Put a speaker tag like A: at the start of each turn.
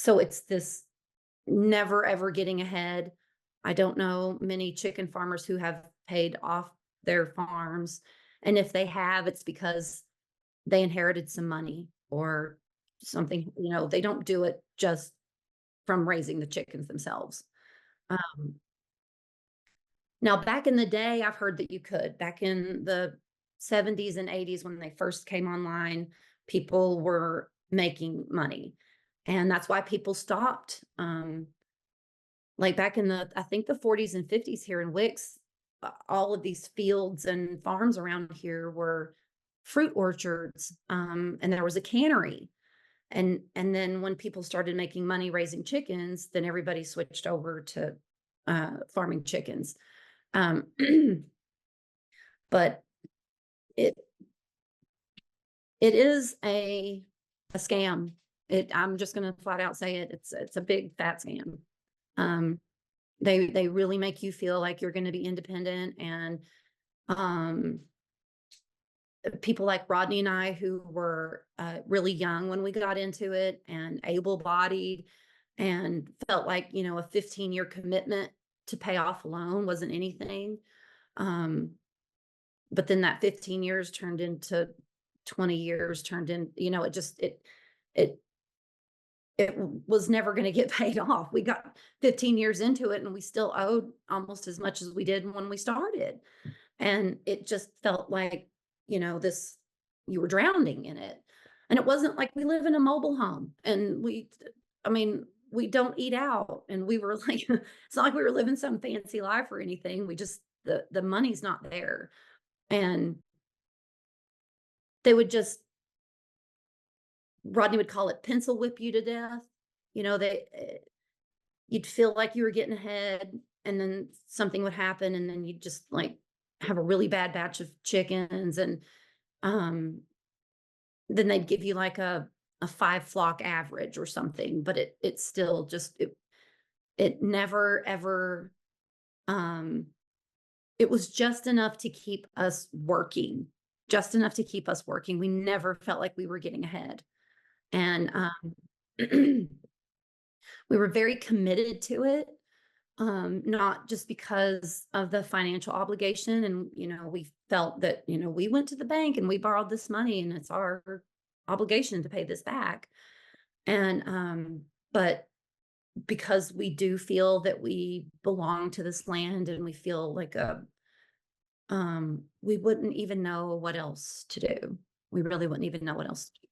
A: So it's this never ever getting ahead. I don't know many chicken farmers who have paid off their farms. And if they have, it's because they inherited some money or something, they don't do it just from raising the chickens themselves. Um, Now, back in the day, I've heard that you could. Back in the 70s and 80s, when they first came online, people were making money. And that's why people stopped. Like back in I think the 40s and 50s here in Wicks, all of these fields and farms around here were fruit orchards, and there was a cannery. And then when people started making money raising chickens, then everybody switched over to farming chickens. Um, but it it is a scam. I'm just going to flat out say it. It's a big fat scam. Um, they really make you feel like you're going to be independent, and um, people like Rodney and I, who were really young when we got into it and able-bodied, and felt like a 15-year commitment to pay off a loan wasn't anything. Um, but then that 15 years turned into 20 years, turned in, it it was never going to get paid off. We got 15 years into it and we still owed almost as much as we did when we started. And it just felt like, this, you were drowning in it. And it wasn't like we live in a mobile home and I mean, we don't eat out, and we were like, it's not like we were living some fancy life or anything. We just, the money's not there. And they would just, Rodney would call it pencil whip you to death. You'd feel like you were getting ahead, and then something would happen, and then you'd just like have a really bad batch of chickens, and um, then they'd give you like a 5 flock average or something, but it still just it never ever um it was just enough to keep us working, just enough to keep us working. We never felt like we were getting ahead. And we were very committed to it, not just because of the financial obligation. And, we felt that, we went to the bank and we borrowed this money and it's our obligation to pay this back. And, but because we do feel that we belong to this land, and we feel like we wouldn't even know what else to do. We really wouldn't even know what else to do.